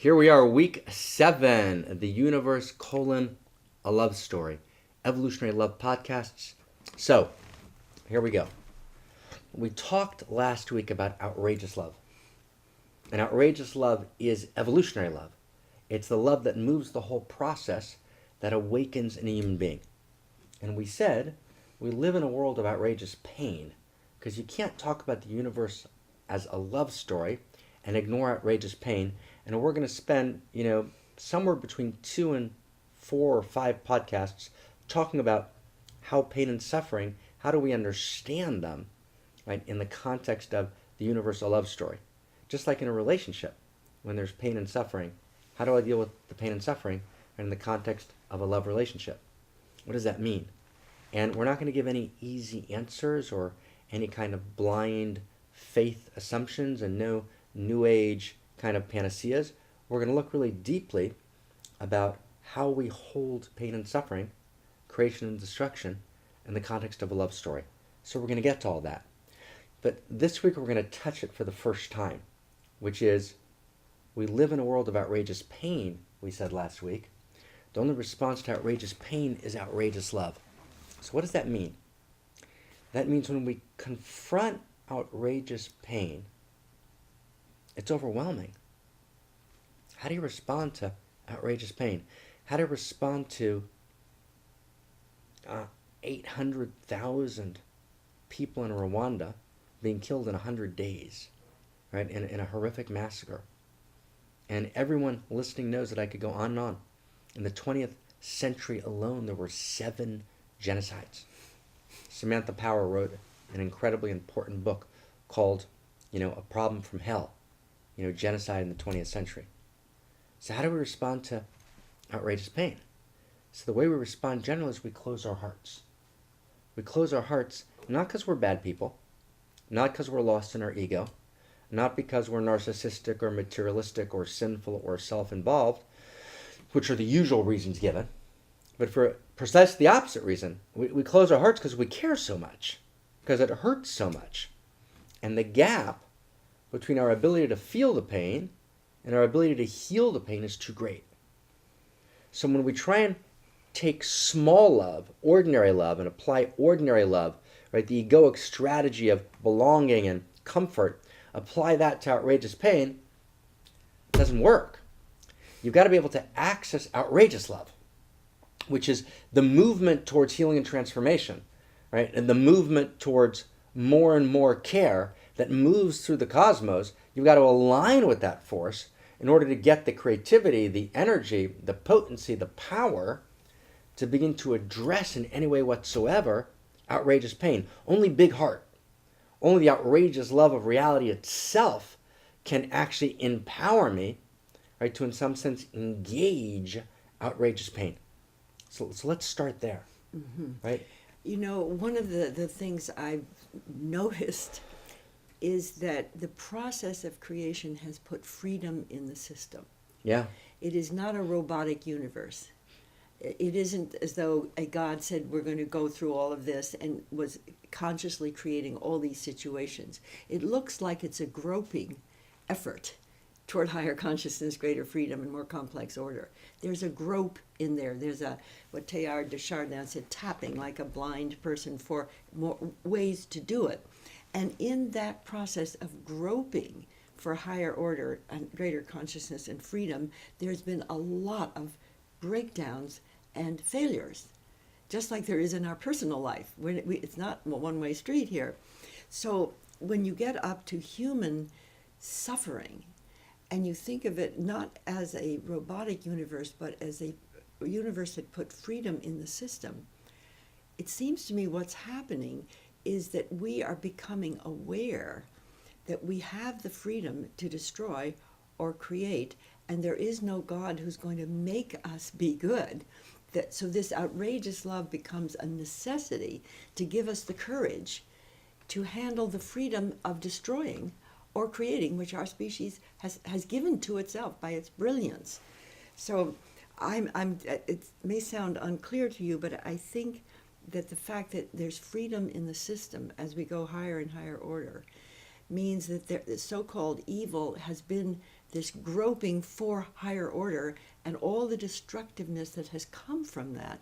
Here we are, week 7, the universe, a love story. Evolutionary love podcasts. So, here we go. We talked last week about outrageous love. And outrageous love is evolutionary love. It's the love that moves the whole process that awakens in a human being. And we said we live in a world of outrageous pain because you can't talk about the universe as a love story and ignore outrageous pain. And we're going to spend, somewhere between 2 and 4 or 5 podcasts talking about how pain and suffering, how do we understand them, right, in the context of the universal love story. Just like in a relationship, when there's pain and suffering, how do I deal with the pain and suffering in the context of a love relationship? What does that mean? And we're not going to give any easy answers or any kind of blind faith assumptions and no new age kind of panaceas. We're going to look really deeply about how we hold pain and suffering, creation and destruction, in the context of a love story. So we're going to get to all that. But this week we're going to touch it for the first time, which is we live in a world of outrageous pain, we said last week. The only response to outrageous pain is outrageous love. So what does that mean? That means when we confront outrageous pain, it's overwhelming. How do you respond to outrageous pain? How do you respond to 800,000 people in Rwanda being killed in 100 days, right, in a horrific massacre? And everyone listening knows that I could go on and on. In the 20th century alone, there were 7 genocides. Samantha Power wrote an incredibly important book called, A Problem from Hell, genocide in the 20th century. So how do we respond to outrageous pain? So the way we respond generally is we close our hearts. We close our hearts not because we're bad people, not because we're lost in our ego, not because we're narcissistic or materialistic or sinful or self-involved, which are the usual reasons given, but for precisely the opposite reason. We close our hearts because we care so much, because it hurts so much. And the gap between our ability to feel the pain and our ability to heal the pain is too great. So when we try and take small love, ordinary love, and apply ordinary love, right, the egoic strategy of belonging and comfort, apply that to outrageous pain, it doesn't work. You've got to be able to access outrageous love, which is the movement towards healing and transformation, right? And the movement towards more and more care that moves through the cosmos. You've got to align with that force in order to get the creativity, the energy, the potency, the power to begin to address in any way whatsoever outrageous pain. Only big heart, only the outrageous love of reality itself can actually empower me, right, to in some sense engage outrageous pain. So let's start there, right? One of the things I've noticed is that the process of creation has put freedom in the system. Yeah. It is not a robotic universe. It isn't as though a God said we're going to go through all of this and was consciously creating all these situations. It looks like it's a groping effort toward higher consciousness, greater freedom, and more complex order. There's a grope in there. There's what Teilhard de Chardin said, tapping like a blind person for more ways to do it. And in that process of groping for higher order and greater consciousness and freedom, there's been a lot of breakdowns and failures, just like there is in our personal life. It's not a one-way street here. So when you get up to human suffering, and you think of it not as a robotic universe, but as a universe that put freedom in the system, it seems to me what's happening is that we are becoming aware that we have the freedom to destroy or create, and there is no God who's going to make us be good. So this outrageous love becomes a necessity to give us the courage to handle the freedom of destroying or creating, which our species has given to itself by its brilliance. So it may sound unclear to you, but I think that the fact that there's freedom in the system as we go higher and higher order means that the so-called evil has been this groping for higher order and all the destructiveness that has come from that.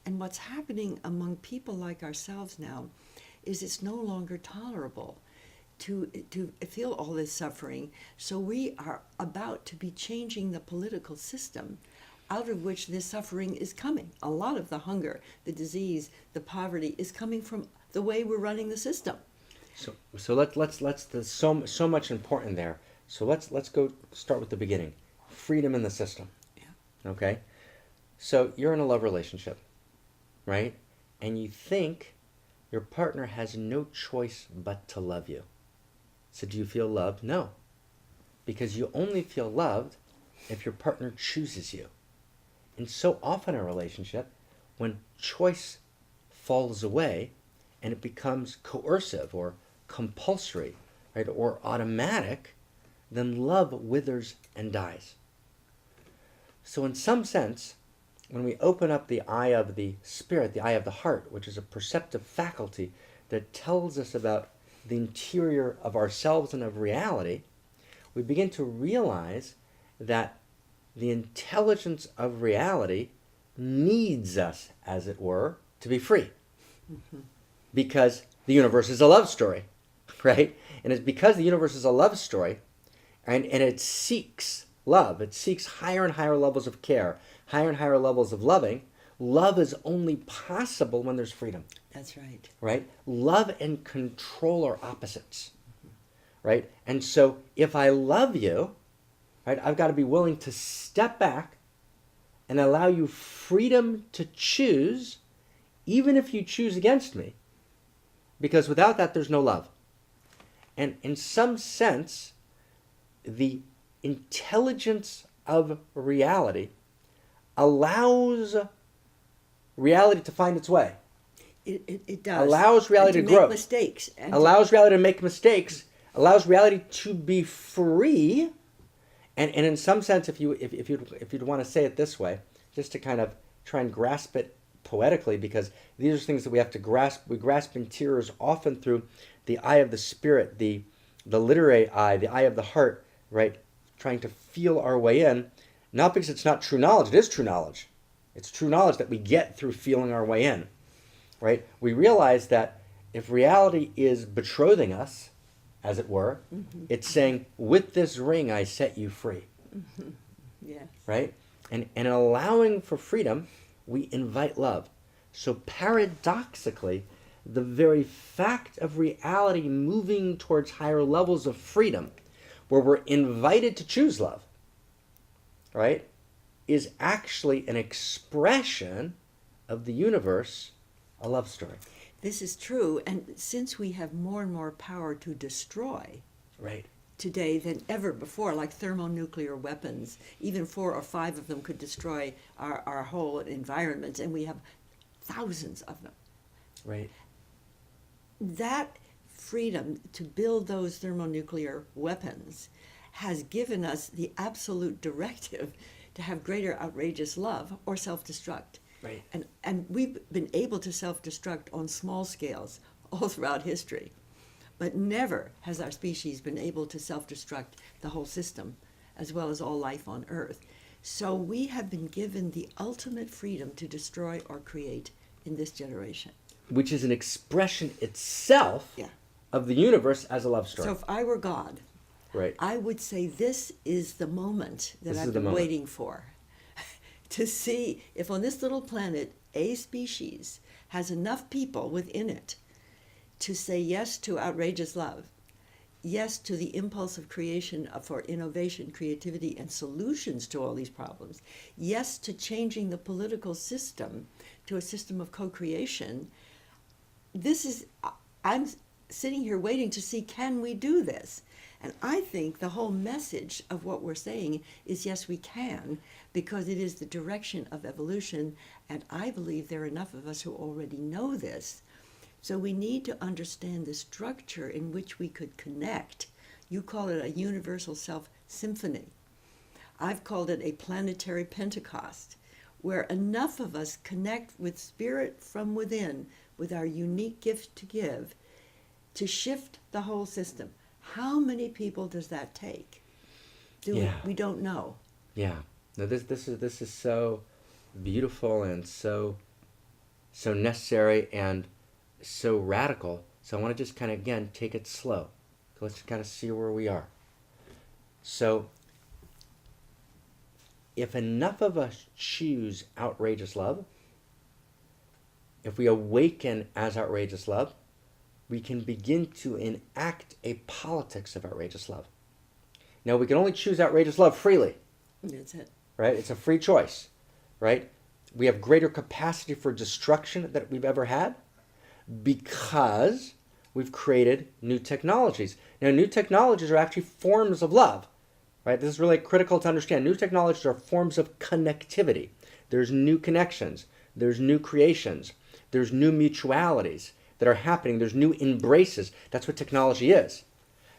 And what's happening among people like ourselves now is it's no longer tolerable to feel all this suffering. So we are about to be changing the political system out of which this suffering is coming. A lot of the hunger, the disease, the poverty is coming from the way we're running the system. So let's there's so much important there. So let's go start with the beginning. Freedom in the system. Yeah. Okay? So you're in a love relationship, right? And you think your partner has no choice but to love you. So do you feel loved? No. Because you only feel loved if your partner chooses you. And so often in a relationship, when choice falls away and it becomes coercive or compulsory, right, or automatic, then love withers and dies. So in some sense, when we open up the eye of the spirit, the eye of the heart, which is a perceptive faculty that tells us about the interior of ourselves and of reality, we begin to realize that the intelligence of reality needs us, as it were, to be free. Mm-hmm. Because the universe is a love story, right? And it's because the universe is a love story, and it seeks love. It seeks higher and higher levels of care, higher and higher levels of loving. Love is only possible when there's freedom. That's right. Right? Love and control are opposites. Mm-hmm. Right? And so if I love you, right, I've got to be willing to step back and allow you freedom to choose, even if you choose against me. Because without that, there's no love. And in some sense, the intelligence of reality allows reality to find its way. It does. Allows reality to grow. Make mistakes. Allows reality to make mistakes. Allows reality to be free. And in some sense, if you'd want to say it this way, just to kind of try and grasp it poetically, because these are things that we have to grasp. We grasp interiors often through the eye of the spirit, the literary eye, the eye of the heart, right? Trying to feel our way in, not because it's not true knowledge. It is true knowledge. It's true knowledge that we get through feeling our way in, right? We realize that if reality is betrothing us, as it were, mm-hmm. It's saying, with this ring I set you free. Mm-hmm. Yes. Right? And in allowing for freedom, we invite love. So paradoxically, the very fact of reality moving towards higher levels of freedom, where we're invited to choose love, right, is actually an expression of the universe, a love story. This is true, and since we have more and more power to destroy, right, today than ever before, like thermonuclear weapons, even 4 or 5 of them could destroy our whole environment, and we have thousands of them. Right. That freedom to build those thermonuclear weapons has given us the absolute directive to have greater outrageous love or self-destruct. Right. And we've been able to self-destruct on small scales all throughout history. But never has our species been able to self-destruct the whole system, as well as all life on Earth. So we have been given the ultimate freedom to destroy or create in this generation. Which is an expression itself of the universe as a love story. So if I were God, right, I would say this is the moment that I've been waiting for. To see if on this little planet, a species has enough people within it to say yes to outrageous love, yes to the impulse of creation for innovation, creativity, and solutions to all these problems, yes to changing the political system to a system of co-creation. I'm sitting here waiting to see, can we do this? And I think the whole message of what we're saying is yes, we can, because it is the direction of evolution, and I believe there are enough of us who already know this. So we need to understand the structure in which we could connect. You call it a universal self-symphony. I've called it a planetary Pentecost, where enough of us connect with spirit from within, with our unique gift to give, to shift the whole system. How many people does that take? Yeah. We don't know. Yeah. No, this is so beautiful and so necessary and so radical. So I want to just kind of again take it slow. Let's kind of see where we are. So if enough of us choose outrageous love, if we awaken as outrageous love, we can begin to enact a politics of outrageous love. Now, we can only choose outrageous love freely. That's it. Right? It's a free choice, right? We have greater capacity for destruction than we've ever had because we've created new technologies. Now, new technologies are actually forms of love, right? This is really critical to understand. New technologies are forms of connectivity. There's new connections. There's new creations. There's new mutualities that are happening. There's new embraces. That's what technology is.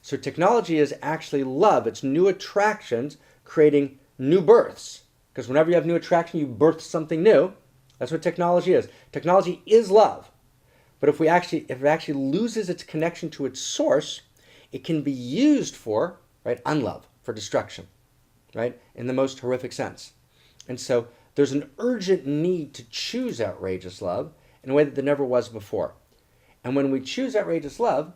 So technology is actually love. It's new attractions creating new births. Because whenever you have new attraction, you birth something new. That's what technology is. Technology is love. But if it actually loses its connection to its source, it can be used for, right, unlove, for destruction, right, in the most horrific sense. And so there's an urgent need to choose outrageous love in a way that there never was before. And when we choose outrageous love,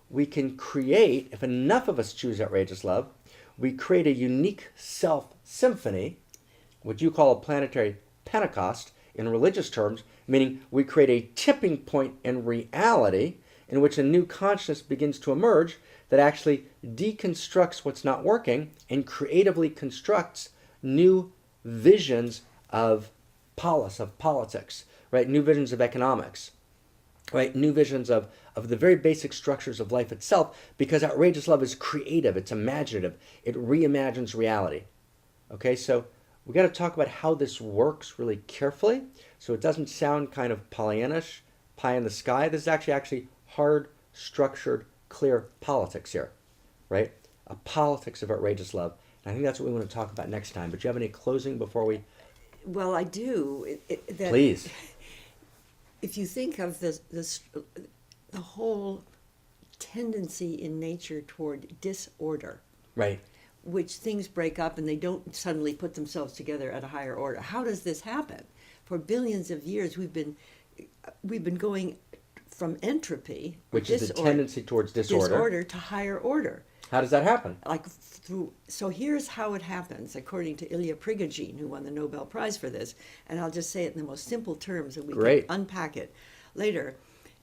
we can create, if enough of us choose outrageous love, we create a unique self-symphony, what you call a planetary Pentecost in religious terms, meaning we create a tipping point in reality in which a new consciousness begins to emerge that actually deconstructs what's not working and creatively constructs new visions of politics, right? New visions of economics, right? New visions of the very basic structures of life itself, because outrageous love is creative, it's imaginative, it reimagines reality. Okay, so we got to talk about how this works really carefully, so it doesn't sound kind of Pollyannish, pie in the sky. This is actually hard, structured, clear politics here, right? A politics of outrageous love. And I think that's what we want to talk about next time. But do you have any closing before we? Well, I do. Please. If you think of the whole tendency in nature toward disorder, Right. which things break up and they don't suddenly put themselves together at a higher order. How does this happen? For billions of years, we've been going from entropy, Which is the tendency towards disorder, to higher order. How does that happen? So here's how it happens, according to Ilya Prigogine, who won the Nobel Prize for this, and I'll just say it in the most simple terms, and we can unpack it later.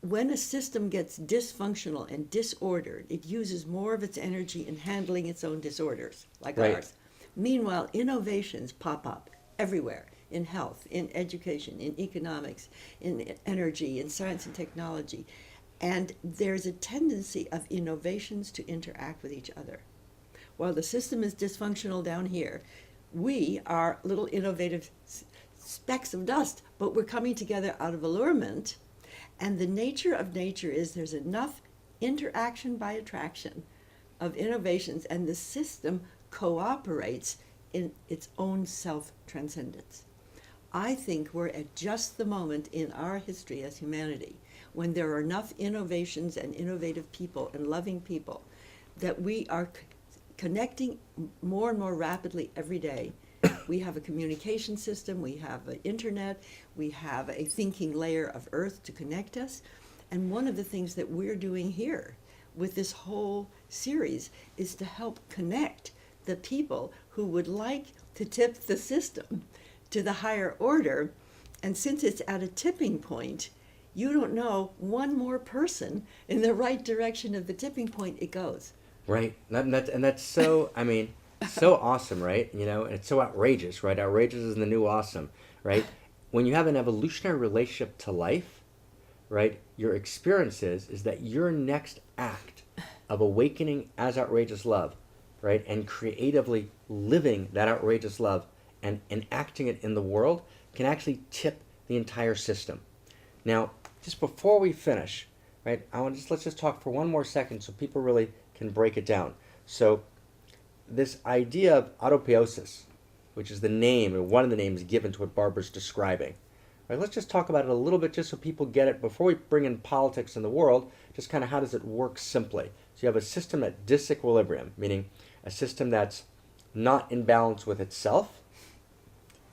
When a system gets dysfunctional and disordered, it uses more of its energy in handling its own disorders, like ours. Meanwhile, innovations pop up everywhere, in health, in education, in economics, in energy, in science and technology. And there's a tendency of innovations to interact with each other. While the system is dysfunctional down here, we are little innovative specks of dust, but we're coming together out of allurement. And the nature of nature is there's enough interaction by attraction of innovations, and the system cooperates in its own self-transcendence. I think we're at just the moment in our history as humanity when there are enough innovations and innovative people and loving people that we are connecting more and more rapidly every day. We have a communication system, we have an internet, we have a thinking layer of earth to connect us. And one of the things that we're doing here with this whole series is to help connect the people who would like to tip the system to the higher order. And since it's at a tipping point, you don't know one more person in the right direction of the tipping point it goes. Right. And that's so, I mean, so awesome, right? You know, and it's so outrageous, right? Outrageous is the new awesome, right? When you have an evolutionary relationship to life, right, your experience is that your next act of awakening as outrageous love, right, and creatively living that outrageous love and enacting it in the world can actually tip the entire system. Now, just before we finish, right, let's just talk for one more second so people really can break it down. So this idea of autopoiesis, which is the name, or one of the names given to what Barbara's describing, right, let's just talk about it a little bit just so people get it before we bring in politics in the world, just kind of how does it work simply. So you have a system at disequilibrium, meaning a system that's not in balance with itself.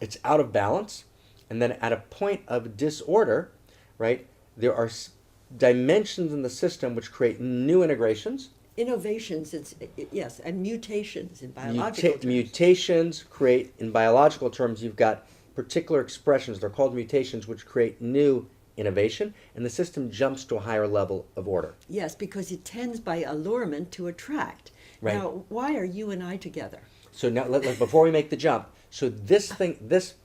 It's out of balance. And then at a point of disorder, right, there are dimensions in the system which create new integrations. Innovations, yes, and mutations in biological terms. Mutations create, in biological terms, you've got particular expressions, they're called mutations, which create new innovation, and the system jumps to a higher level of order. Yes, because it tends by allurement to attract. Right. Now, why are you and I together? So now, before we make the jump, so this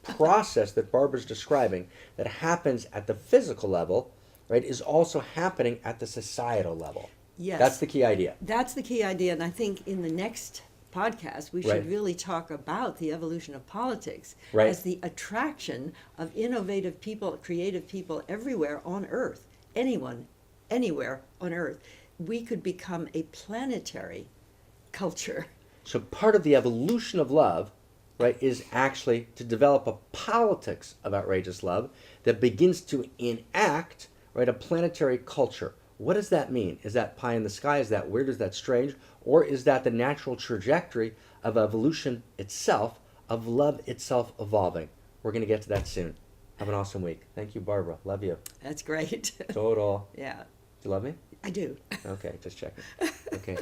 process that Barbara's describing that happens at the physical level, right, is also happening at the societal level. Yes. That's the key idea. That's the key idea, and I think in the next podcast we should Right. really talk about the evolution of politics Right. as the attraction of innovative people, creative people everywhere on Earth. Anyone, anywhere on Earth. We could become a planetary culture. So part of the evolution of love, right, is actually to develop a politics of outrageous love that begins to enact, right, a planetary culture. What does that mean? Is that pie in the sky? Is that weird? Is that strange? Or is that the natural trajectory of evolution itself, of love itself evolving? We're going to get to that soon. Have an awesome week. Thank you, Barbara. Love you. That's great. Total. Yeah, Do you love me? I do. Okay, just checking. Okay.